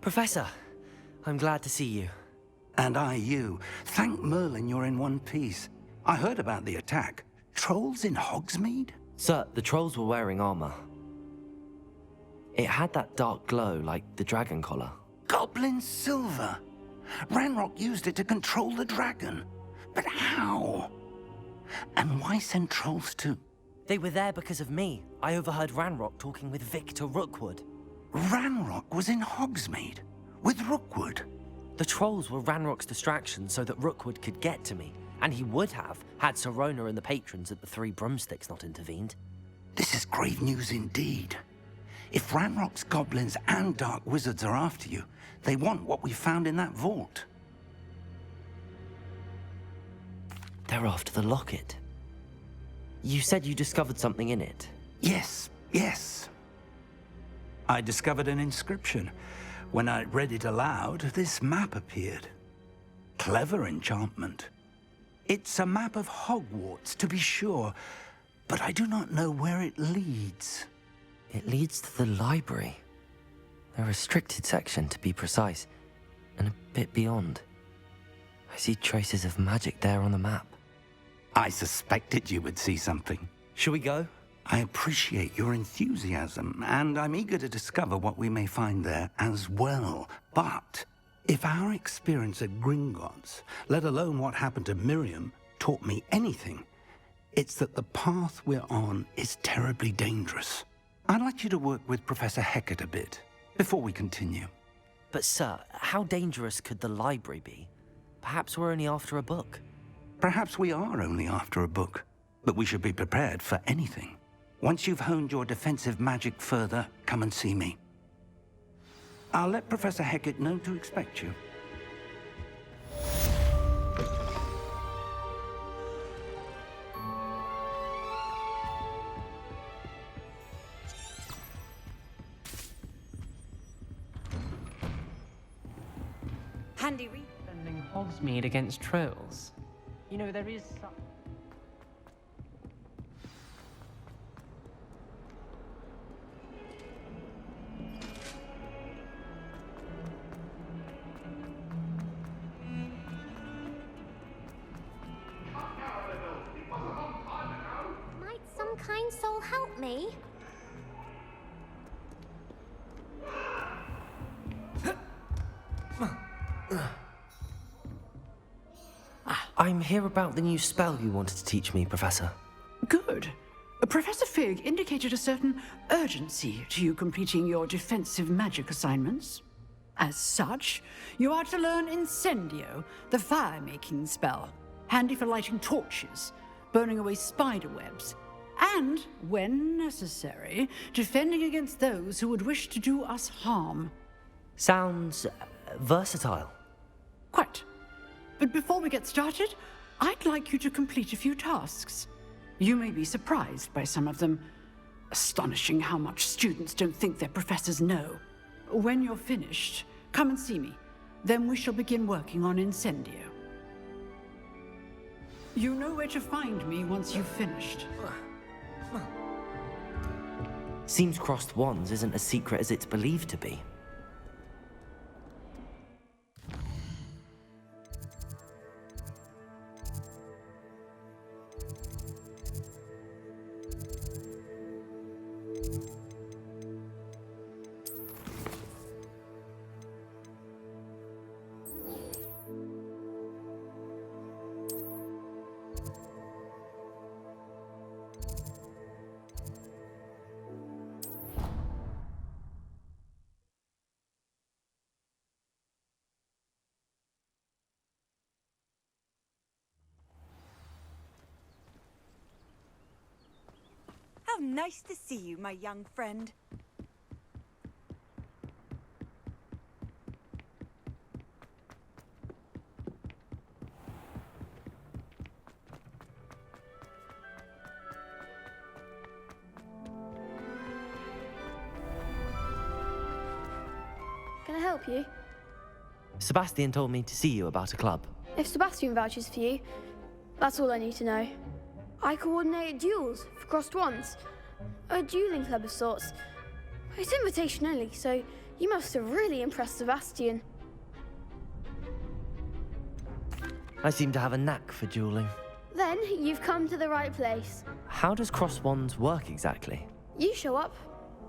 Professor, I'm glad to see you. And I you. Thank Merlin you're in one piece. I heard about the attack. Trolls in Hogsmeade? Sir, the trolls were wearing armor. It had that dark glow like the dragon collar. Goblin silver. Ranrock used it to control the dragon. But how? And why send trolls too? They were there because of me. I overheard Ranrock talking with Victor Rookwood. Ranrock was in Hogsmeade? With Rookwood? The trolls were Ranrock's distraction so that Rookwood could get to me. And he would have, had Sirona and the patrons at the Three Broomsticks not intervened. This is grave news indeed. If Ranrock's goblins and dark wizards are after you, they want what we found in that vault. They're after the locket. You said you discovered something in it. Yes. I discovered an inscription. When I read it aloud, this map appeared. Clever enchantment. It's a map of Hogwarts, to be sure, but I do not know where it leads. It leads to the library. A restricted section, to be precise, and a bit beyond. I see traces of magic there on the map. I suspected you would see something. Shall we go? I appreciate your enthusiasm, and I'm eager to discover what we may find there as well. But if our experience at Gringotts, let alone what happened to Miriam, taught me anything, it's that the path we're on is terribly dangerous. I'd like you to work with Professor Hecat a bit, before we continue. But sir, how dangerous could the library be? Perhaps we're only after a book. Perhaps we are only after a book, but we should be prepared for anything. Once you've honed your defensive magic further, come and see me. I'll let Professor Hecat know to expect you. Handy read. Defending Hogsmeade against trolls. You know, there is some... Might some kind soul help me? I'm here about the new spell you wanted to teach me, Professor. Good. Professor Fig indicated a certain urgency to you completing your defensive magic assignments. As such, you are to learn Incendio, the fire-making spell, handy for lighting torches, burning away spider webs, and, when necessary, defending against those who would wish to do us harm. Sounds versatile. Quite. But before we get started, I'd like you to complete a few tasks. You may be surprised by some of them. Astonishing how much students don't think their professors know. When you're finished, come and see me. Then we shall begin working on Incendio. You know where to find me once you've finished. Seems crossed wands isn't as secret as it's believed to be. How nice to see you, my young friend. Can I help you? Sebastian told me to see you about a club. If Sebastian vouches for you, that's all I need to know. I coordinate duels for crossed wands. A dueling club of sorts. It's invitation only, so You must have really impressed Sebastian. I seem to have a knack for dueling. Then you've come to the right place. How does cross wands work exactly? You show up,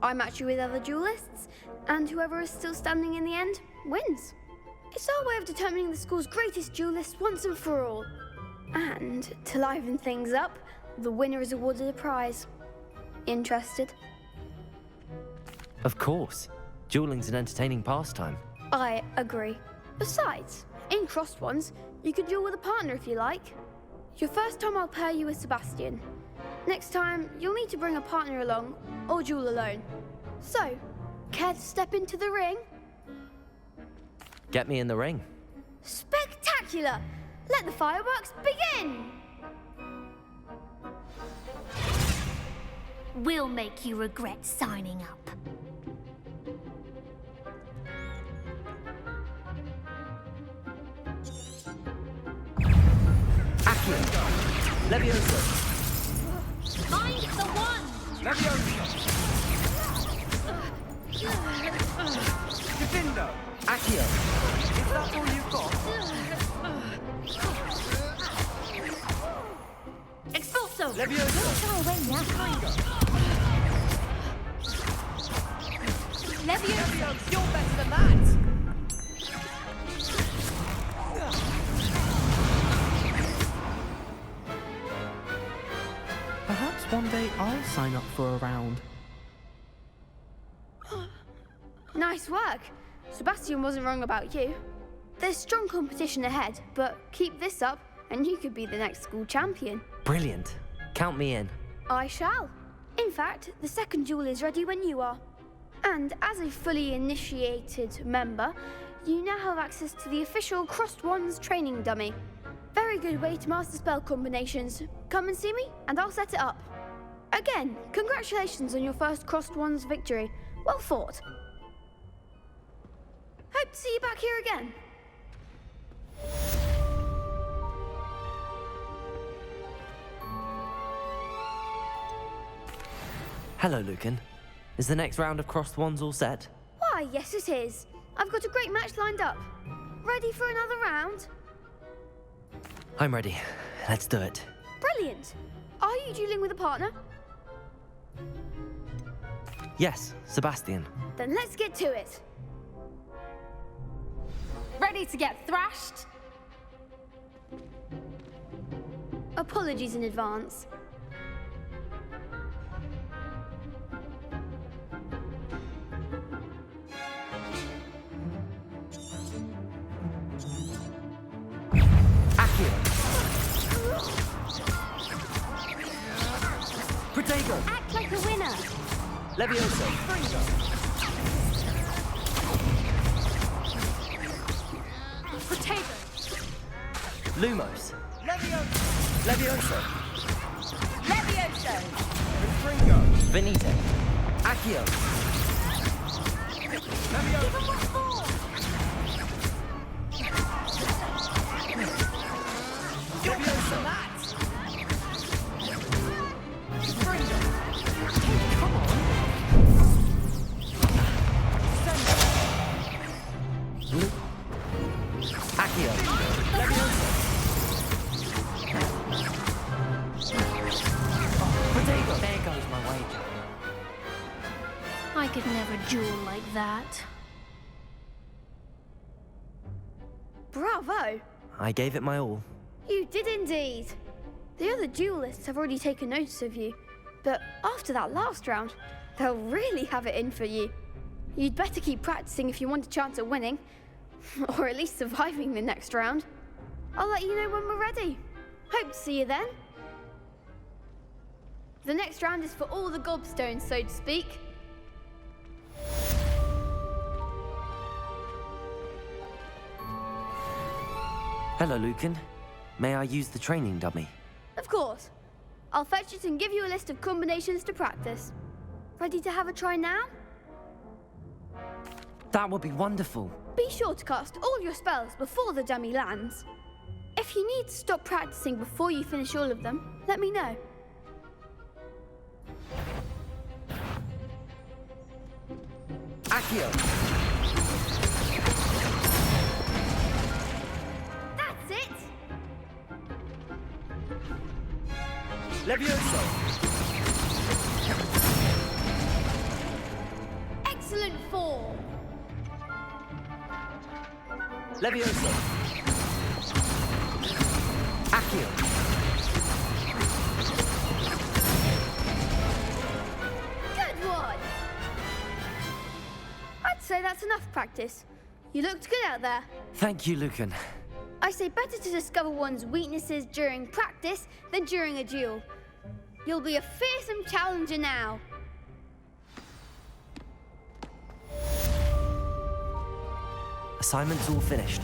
I match you with other duelists, and whoever is still standing in the end wins. It's our way of determining the school's greatest duelist once and for all. And to liven things up, the winner is awarded a prize. Interested? Of course. Dueling's an entertaining pastime. I agree. Besides, in crossed ones, you can duel with a partner if you like. Your first time I'll pair you with Sebastian. Next time, you'll need to bring a partner along, or duel alone. So, care to step into the ring? Get me in the ring. Spectacular! Let the fireworks begin! We'll make you regret signing up. Levioso! Find the one! Divindo! Accio! Is that all you've got? Expulso! Levioso! Don't shy away now. Levioso! You're better than that! Perhaps one day I'll sign up for a round. Nice work. Sebastian wasn't wrong about you. There's strong competition ahead, but keep this up and you could be the next school champion. Brilliant. Count me in. I shall. In fact, the second duel is ready when you are. And as a fully initiated member, you now have access to the official Crossed Wands training dummy. Very good way to master spell combinations. Come and see me, and I'll set it up. Again, congratulations on your first Crossed Wands victory. Well fought. Hope to see you back here again. Hello, Lucan. Is the next round of crossed wands all set? Why, yes it is. I've got a great match lined up. Ready for another round? I'm ready. Let's do it. Brilliant. Are you dueling with a partner? Yes, Sebastian. Then let's get to it. Ready to get thrashed? Apologies in advance. Accio! Protego! Act like a winner! Levioso! Potato! Lumos! Levioso! Levioso! Levioso! Fringo! Venite! Accio! Levioso! What for? Levioso! That! Fringo! Come on! Accio! Protego! There goes my wager. I could never duel like that. Bravo! I gave it my all. You did indeed. The other duelists have already taken notice of you, but after that last round, they'll really have it in for you. You'd better keep practicing if you want a chance at winning, or at least surviving the next round. I'll let you know when we're ready. Hope to see you then. The next round is for all the gobstones, so to speak. Hello, Lucan. May I use the training dummy? Of course. I'll fetch it and give you a list of combinations to practice. Ready to have a try now? That would be wonderful. Be sure to cast all your spells before the dummy lands. If you need to stop practicing before you finish all of them, let me know. Accio! Levioso! Excellent form! Levioso! Accio! Good one! I'd say that's enough practice. You looked good out there. Thank you, Lucan. I say better to discover one's weaknesses during practice than during a duel. You'll be a fearsome challenger now. Assignment's all finished.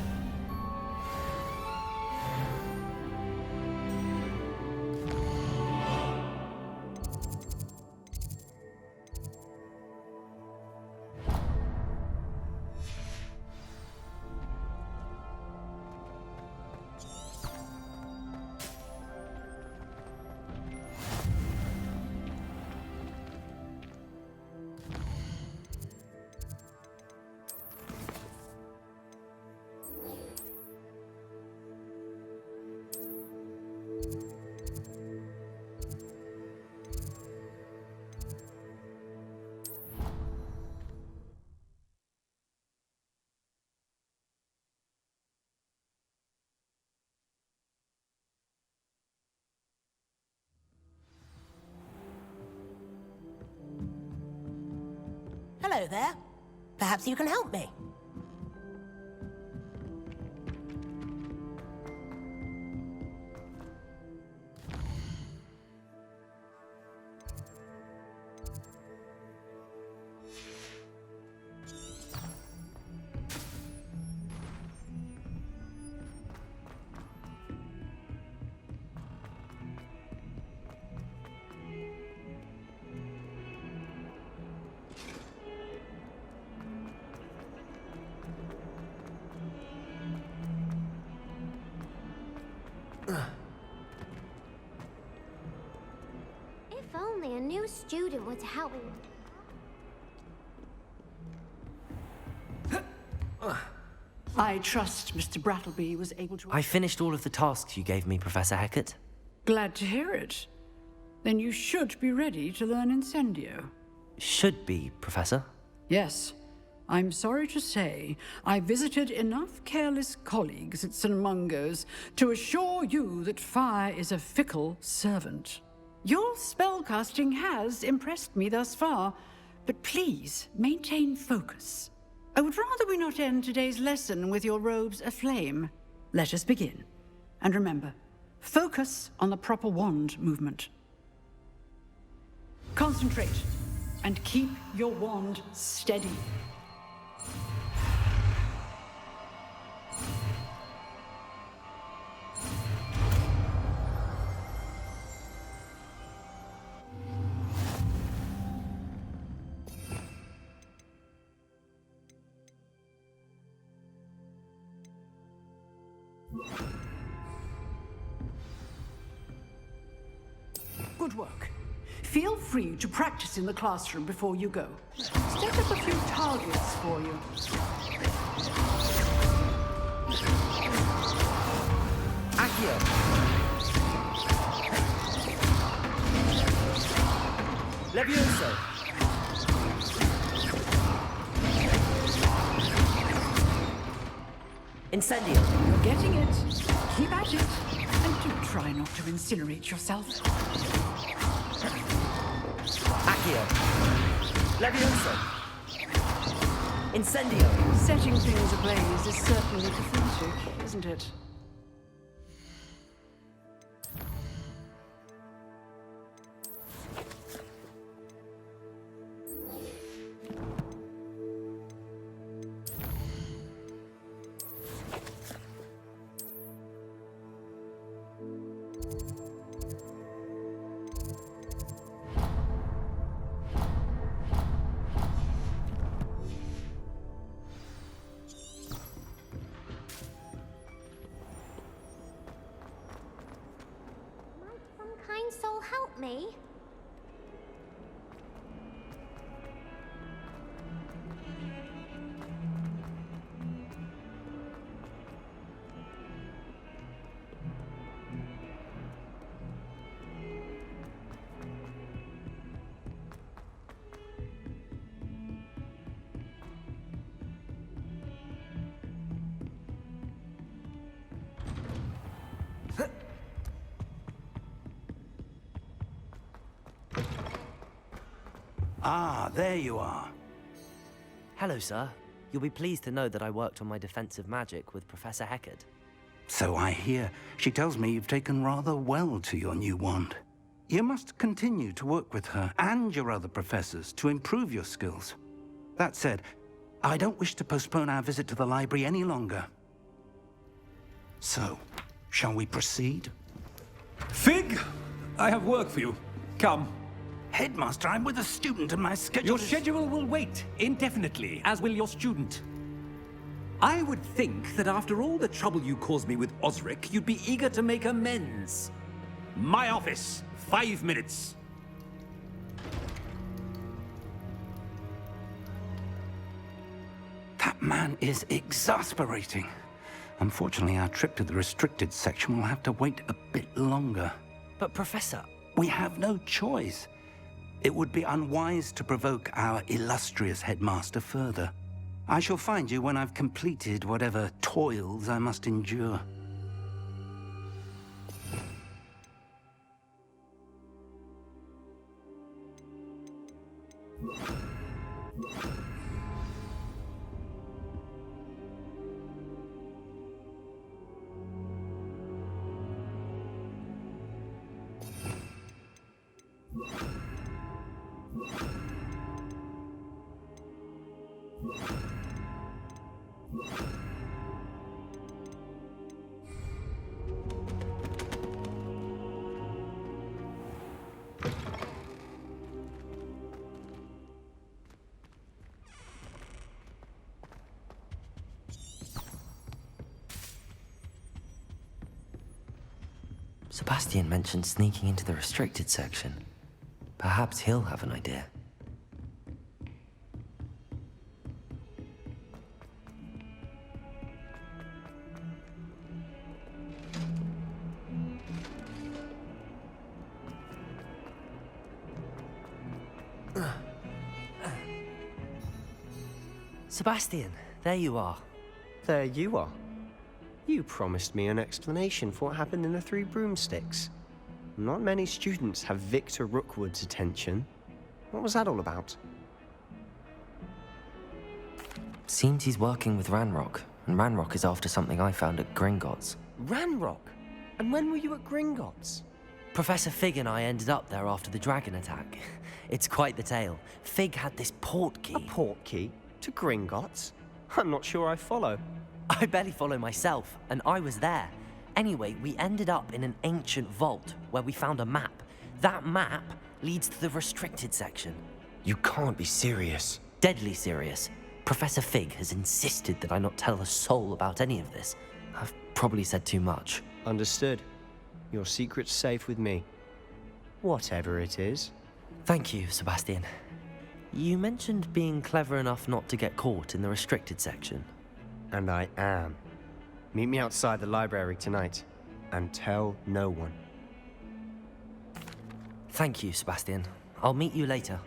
Hello there. Perhaps you can help me. If only a new student were to help me. I trust Mr. Brattleby was able to... I finished all of the tasks you gave me, Professor Hecat. Glad to hear it. Then you should be ready to learn Incendio. Should be, Professor. Yes. I'm sorry to say, I visited enough careless colleagues at St. Mungo's to assure you that fire is a fickle servant. Your spellcasting has impressed me thus far, but please maintain focus. I would rather we not end today's lesson with your robes aflame. Let us begin. And remember, focus on the proper wand movement. Concentrate, and keep your wand steady. Good work. Feel free to practice in the classroom before you go. Set up a few targets for you. Accio! Levioso! Incendio. You're getting it. Keep at it. And do try not to incinerate yourself. Accio. Levioso. Incendio. Setting things ablaze is certainly cathartic, isn't it? Kind soul help me? Ah, there you are. Hello, sir. You'll be pleased to know that I worked on my defensive magic with Professor Heckard. So I hear. She tells me you've taken rather well to your new wand. You must continue to work with her and your other professors to improve your skills. That said, I don't wish to postpone our visit to the library any longer. So, shall we proceed? Fig, I have work for you. Come. Headmaster, I'm with a student and my schedule Your schedule will wait indefinitely, as will your student. I would think that after all the trouble you caused me with Osric, you'd be eager to make amends. My office, 5 minutes. That man is exasperating. Unfortunately, our trip to the restricted section will have to wait a bit longer. But, Professor... We have no choice. It would be unwise to provoke our illustrious headmaster further. I shall find you when I've completed whatever toils I must endure. Sebastian mentioned sneaking into the restricted section. Perhaps he'll have an idea. Sebastian, there you are. There you are. You promised me an explanation for what happened in the Three Broomsticks. Not many students have Victor Rookwood's attention. What was that all about? Seems he's working with Ranrock, and Ranrock is after something I found at Gringotts. Ranrock? And when were you at Gringotts? Professor Fig and I ended up there after the dragon attack. It's quite the tale. Fig had this port key. A port key? To Gringotts? I'm not sure I follow. I barely follow myself, and I was there. Anyway, we ended up in an ancient vault where we found a map. That map leads to the restricted section. You can't be serious. Deadly serious. Professor Fig has insisted that I not tell a soul about any of this. I've probably said too much. Understood. Your secret's safe with me. Whatever it is. Thank you, Sebastian. You mentioned being clever enough not to get caught in the restricted section. And I am. Meet me outside the library tonight, and tell no one. Thank you, Sebastian. I'll meet you later.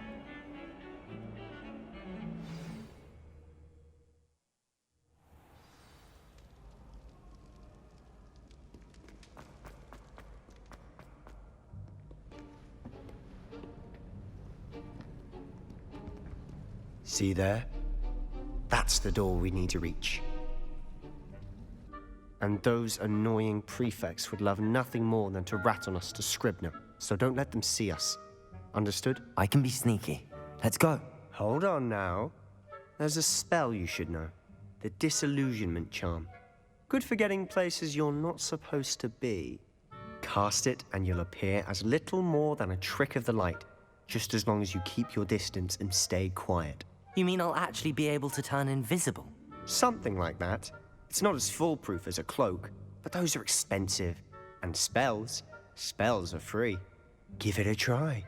See there? That's the door we need to reach. And those annoying prefects would love nothing more than to rat on us to Scribner, so don't let them see us. Understood? I can be sneaky. Let's go. Hold on now. There's a spell you should know. The Disillusionment Charm. Good for getting places you're not supposed to be. Cast it and you'll appear as little more than a trick of the light, just as long as you keep your distance and stay quiet. You mean I'll actually be able to turn invisible? Something like that. It's not as foolproof as a cloak, but those are expensive. And spells are free. Give it a try.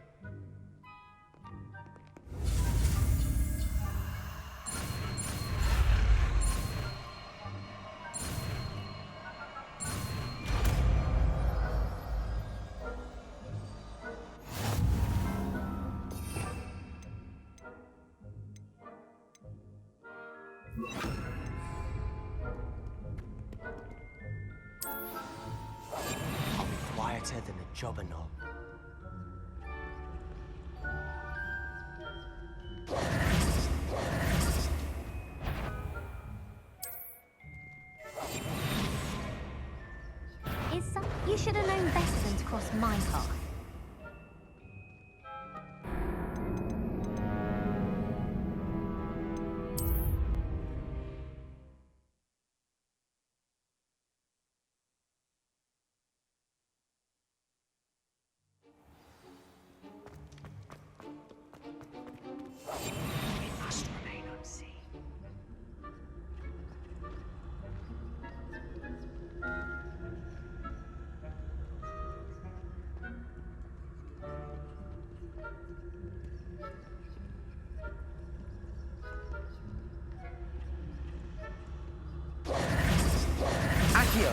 Quieter than a jobberknoll. You should have known better than to cross my path. Accio.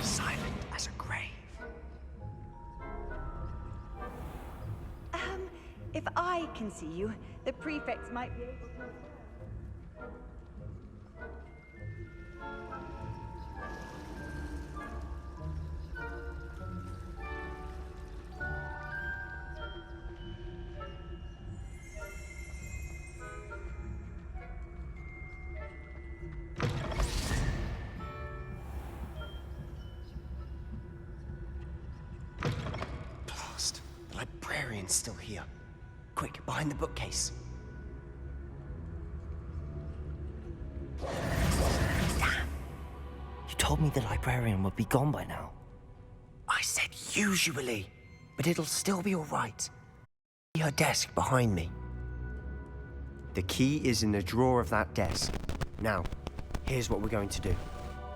Silent as a grave. If I can see you, the prefects might be able to. Blast. The librarian's still here. Quick, behind the bookcase. Damn! You told me the librarian would be gone by now. I said usually, but it'll still be all right. See her desk behind me. The key is in the drawer of that desk. Now, here's what we're going to do.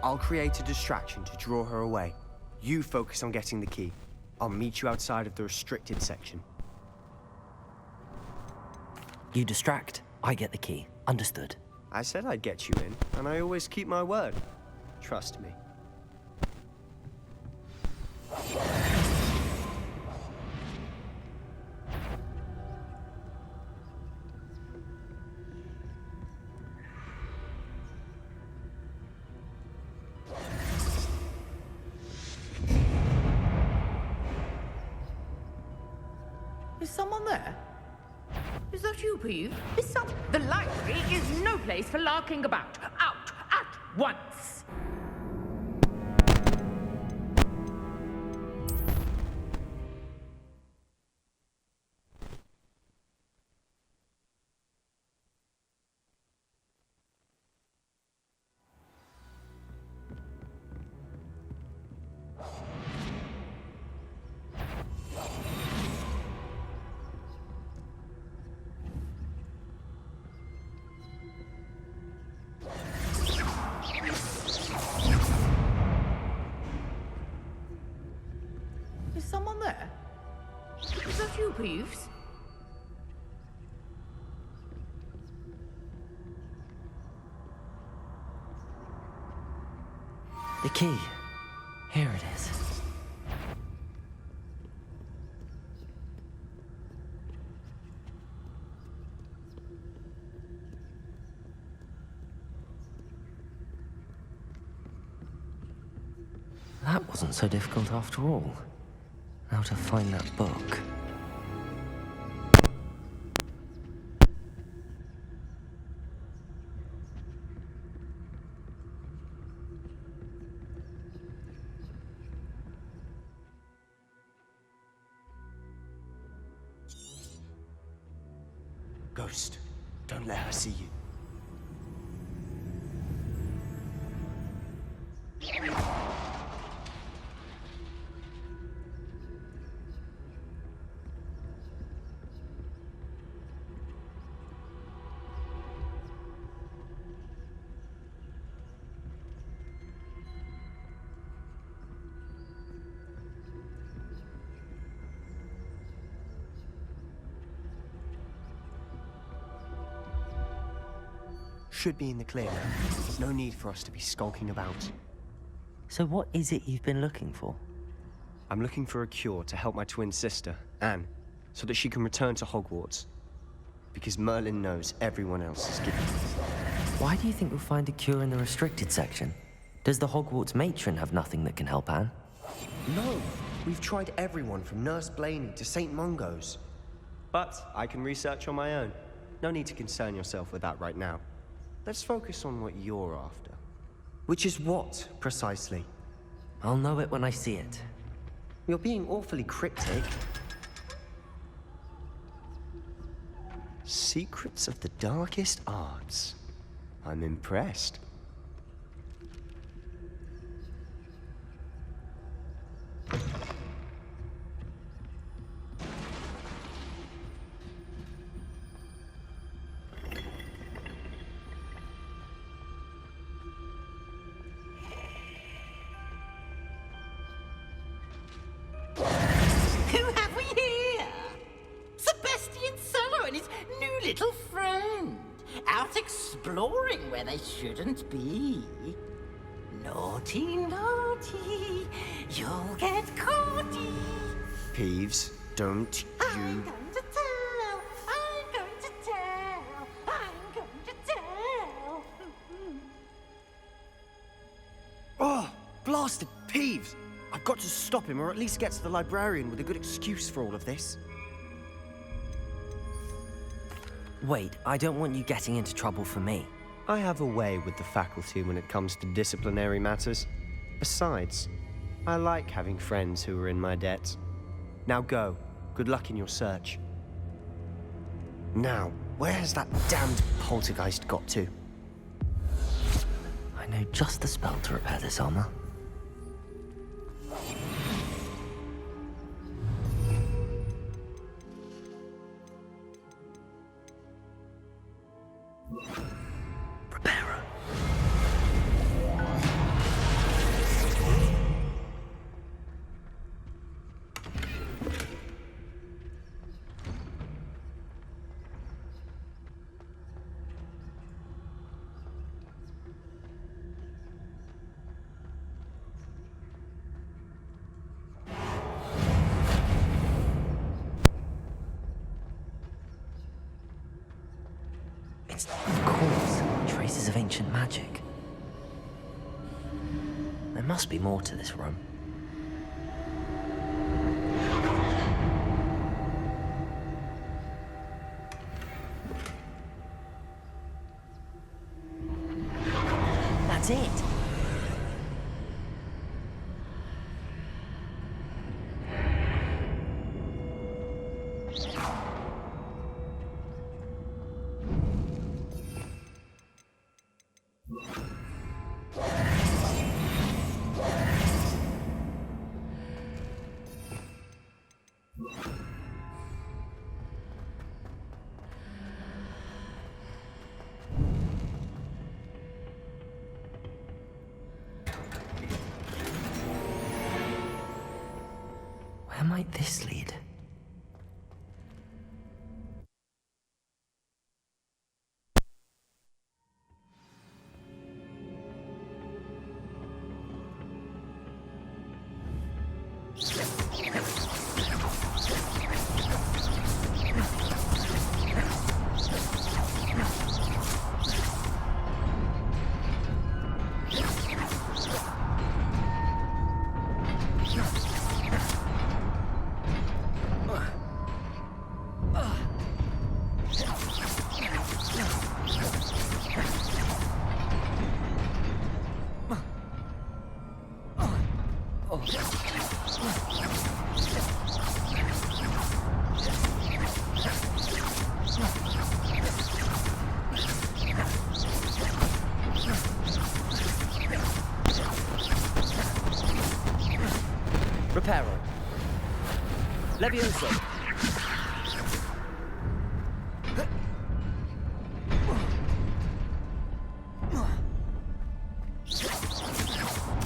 I'll create a distraction to draw her away. You focus on getting the key. I'll meet you outside of the restricted section. You distract, I get the key. Understood. I said I'd get you in, and I always keep my word. Trust me. Is someone there? Is that you, Peeve? The library is no place for larking about. Out at once! Is someone there? Is that you, Peeves? The key. Here it is. That wasn't so difficult after all. Now to find that book. Ghost, don't let her see you. should be in the clear now. No need for us to be skulking about. So what is it you've been looking for? I'm looking for a cure to help my twin sister, Anne, so that she can return to Hogwarts. Because Merlin knows everyone else is giving. Why do you think we'll find a cure in the restricted section? Does the Hogwarts matron have nothing that can help Anne? No, we've tried everyone from Nurse Blaney to St. Mungo's. But I can research on my own. No need to concern yourself with that right now. Let's focus on what you're after. Which is what, precisely? I'll know it when I see it. You're being awfully cryptic. Secrets of the darkest arts. I'm impressed. Who have we here? Sebastian Sallow and his new little friend. Out exploring where they shouldn't be. Naughty, naughty, you'll get caughty. Peeves, don't I'm going to tell, I'm going to tell, I'm going to tell. Oh, blasted Peeves! I've got to stop him, or at least get to the librarian with a good excuse for all of this. Wait, I don't want you getting into trouble for me. I have a way with the faculty when it comes to disciplinary matters. Besides, I like having friends who are in my debt. Now go. Good luck in your search. Now, where has that damned poltergeist got to? I know just the spell to repair this armor. Of course, traces of ancient magic. There must be more to this room. That's it. Where might this lead? Reparo. Levioso.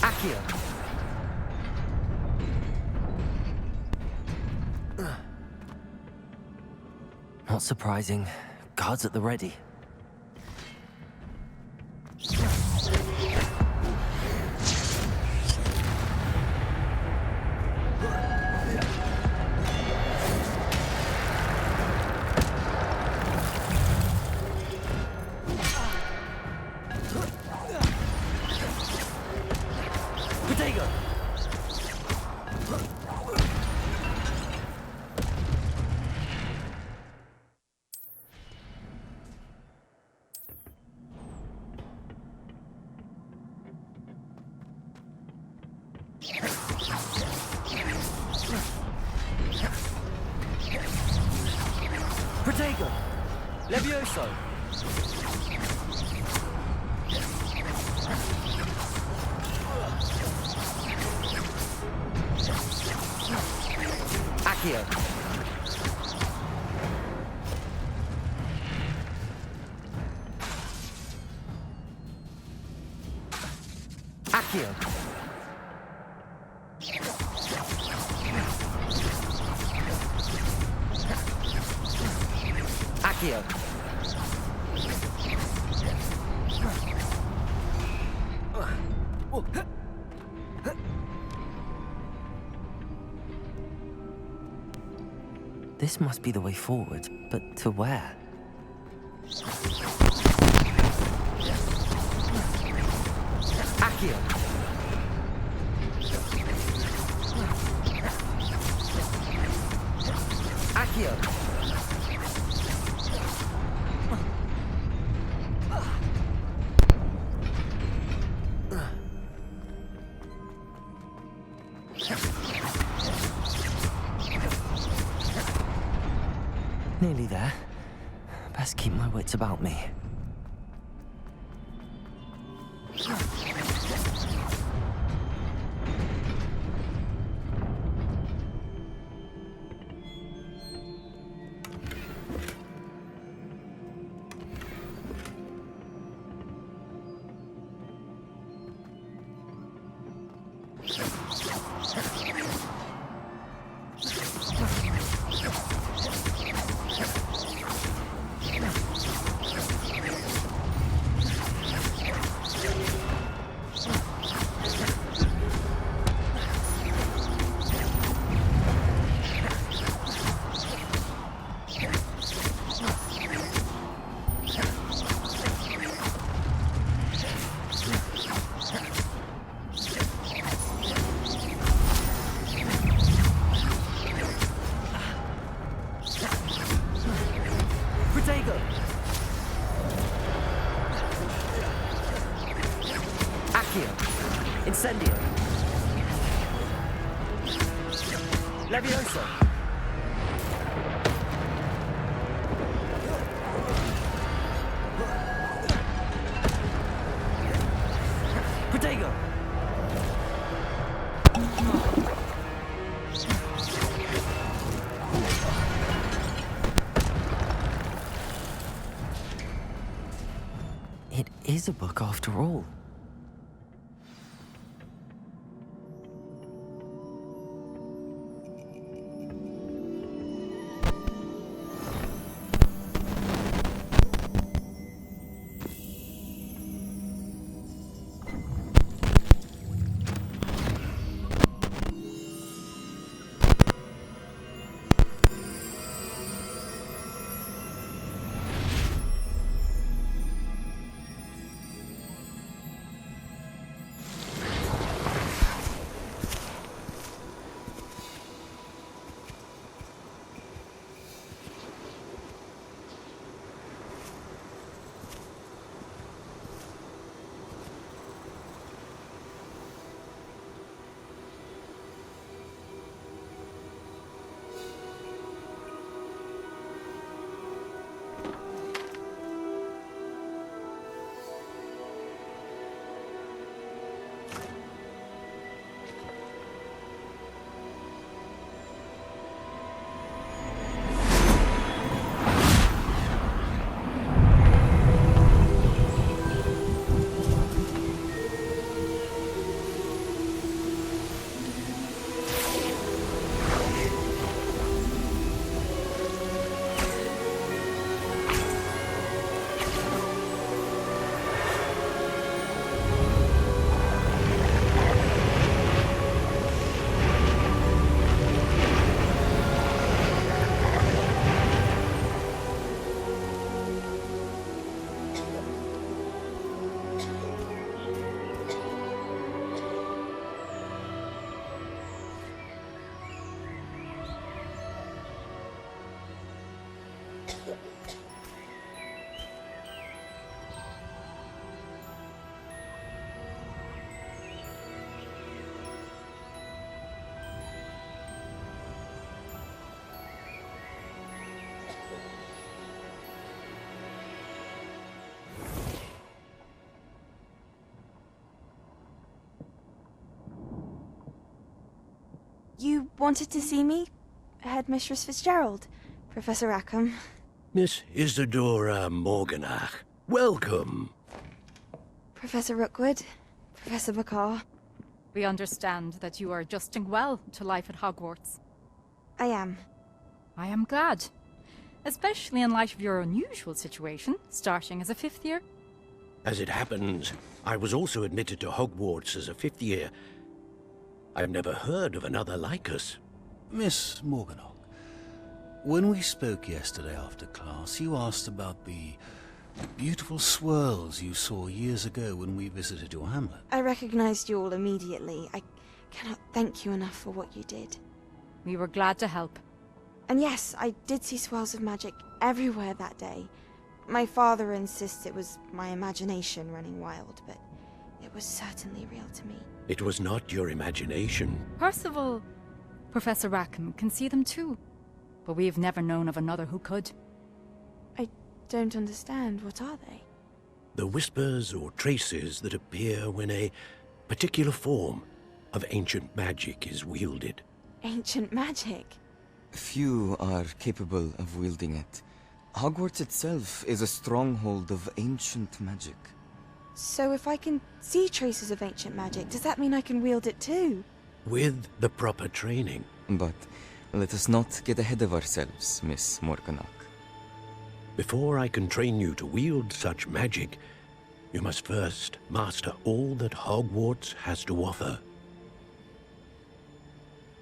Accio. Not surprising. Guards at the ready. Protego! Protego! Levioso! Accio! Accio! Accio! This must be the way forward, but to where? Accio! Accio! Nearly there. Best keep my wits about me. Protego! Accio! Incendio! Levioso! Protego! It is a book after all. wanted to see me? Headmistress Fitzgerald, Professor Rackham. Miss Isadora Morganach, welcome. Professor Rookwood, Professor Bakar. We understand that you are adjusting well to life at Hogwarts. I am. I am glad. Especially in light of your unusual situation, starting as a 5th year. As it happens, I was also admitted to Hogwarts as a 5th year. I've never heard of another like us. Miss Morganach, when we spoke yesterday after class, you asked about the beautiful swirls you saw years ago when we visited your hamlet. I recognized you all immediately. I cannot thank you enough for what you did. We were glad to help. And yes, I did see swirls of magic everywhere that day. My father insists it was my imagination running wild, but it was certainly real to me. It was not your imagination. Percival, Professor Rackham can see them too. But we've never known of another who could. I don't understand. What are they? The whispers or traces that appear when a particular form of ancient magic is wielded. Ancient magic? Few are capable of wielding it. Hogwarts itself is a stronghold of ancient magic. So if I can see traces of ancient magic, does that mean I can wield it too? With the proper training. But let us not get ahead of ourselves, Miss Morganach. Before I can train you to wield such magic, you must first master all that Hogwarts has to offer.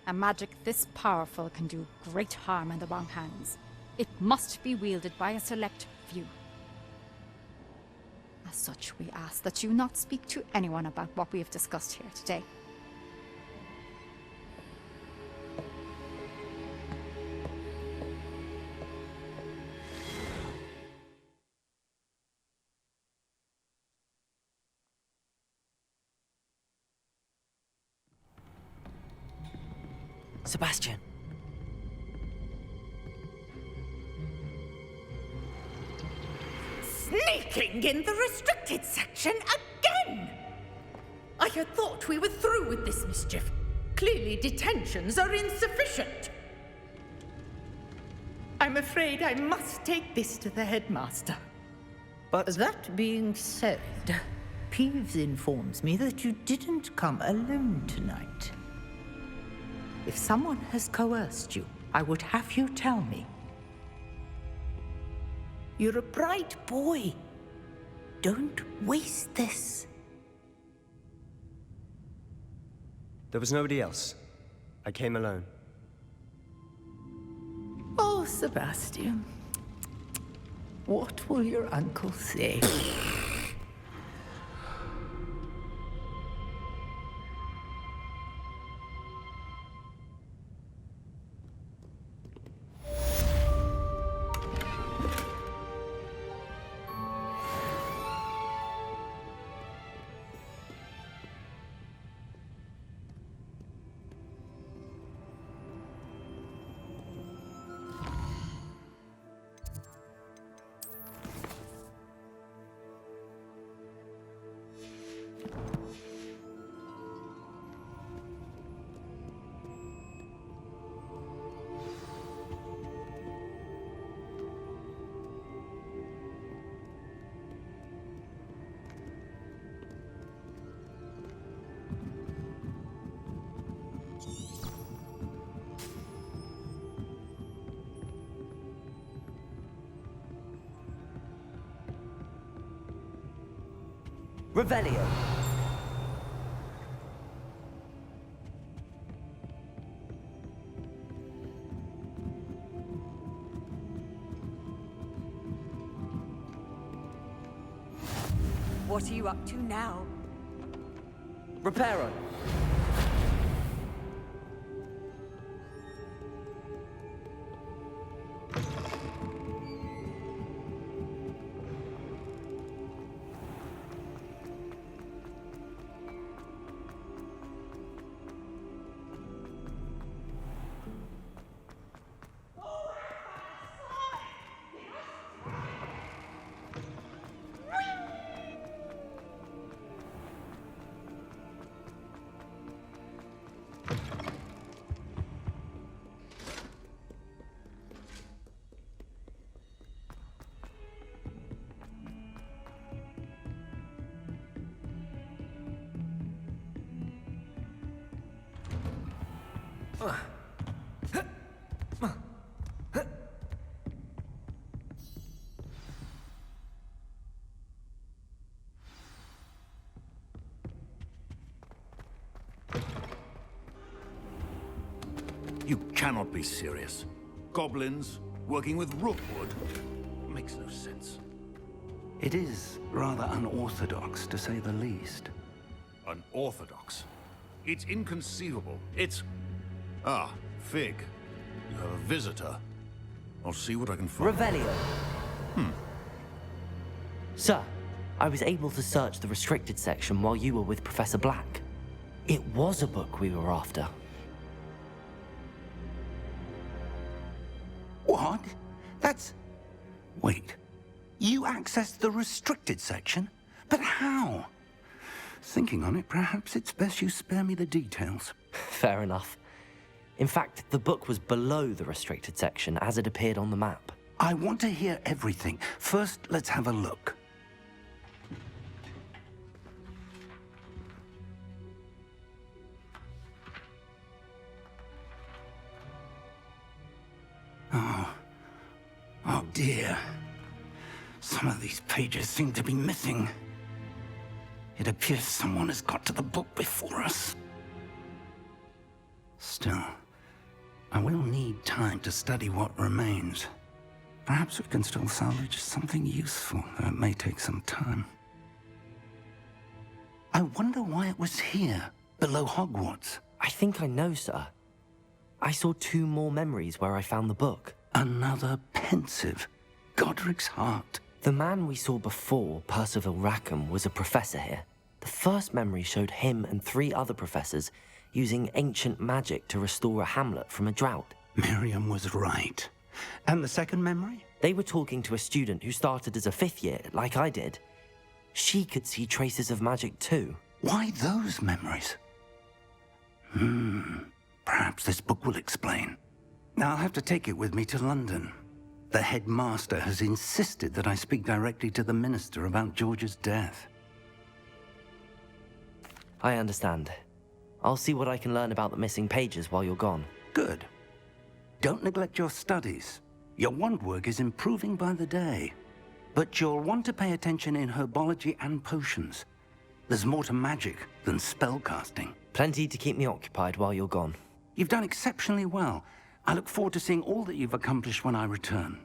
A magic this powerful can do great harm in the wrong hands. It must be wielded by a select few. As such, we ask that you not speak to anyone about what we have discussed here today. Sebastian. Sneaking in the restricted section again! I had thought we were through with this mischief. Clearly detentions are insufficient. I'm afraid I must take this to the headmaster. But that being said, Peeves informs me that you didn't come alone tonight. If someone has coerced you, I would have you tell me. You're a bright boy. Don't waste this. There was nobody else. I came alone. Oh, Sebastian. What will your uncle say? Revelio. What are you up to now? Reparo. You cannot be serious. Goblins working with Rookwood makes no sense. It is rather unorthodox, to say the least. Unorthodox? It's inconceivable. It's... Ah, Fig. You have a visitor. I'll see what I can find. Revelio. Sir, I was able to search the restricted section while you were with Professor Black. It was a book we were after. What? That's... Wait. You accessed the restricted section? But how? Thinking on it, perhaps it's best you spare me the details. Fair enough. In fact, the book was below the restricted section as it appeared on the map. I want to hear everything. First, let's have a look. Oh dear. Some of these pages seem to be missing. It appears someone has got to the book before us. Still, I will need time to study what remains. Perhaps we can still salvage something useful, though it may take some time. I wonder why it was here, below Hogwarts. I think I know, sir. I saw 2 more memories where I found the book. Another pensive. Godric's heart. The man we saw before, Percival Rackham, was a professor here. The first memory showed him and 3 other professors using ancient magic to restore a hamlet from a drought. Miriam was right. And the second memory? They were talking to a student who started as a 5th year, like I did. She could see traces of magic too. Why those memories? Perhaps this book will explain. Now I'll have to take it with me to London. The headmaster has insisted that I speak directly to the minister about George's death. I understand. I'll see what I can learn about the missing pages while you're gone. Good. Don't neglect your studies. Your wand work is improving by the day. But you'll want to pay attention in herbology and potions. There's more to magic than spellcasting. Plenty to keep me occupied while you're gone. You've done exceptionally well. I look forward to seeing all that you've accomplished when I return.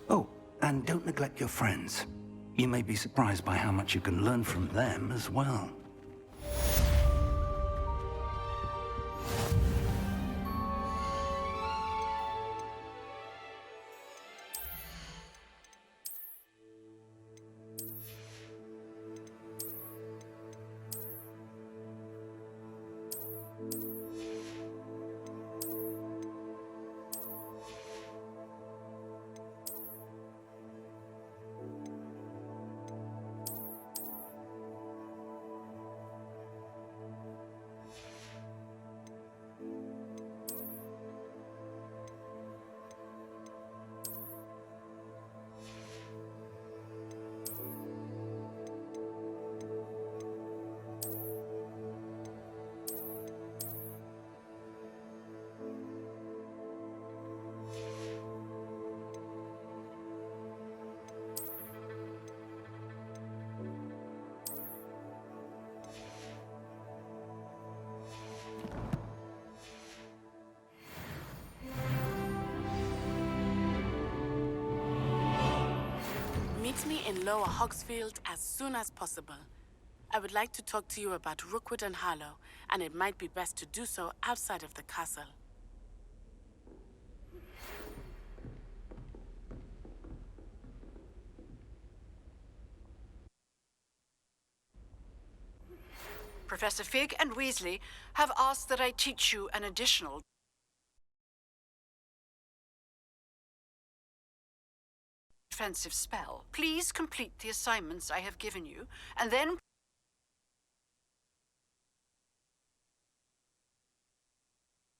Oh, and don't neglect your friends. You may be surprised by how much you can learn from them as well. Meet me in Lower Hogsfield as soon as possible. I would like to talk to you about Rookwood and Harlow, and it might be best to do so outside of the castle. Professor Fig and Weasley have asked that I teach you an additional defensive spell. Please complete the assignments I have given you, and then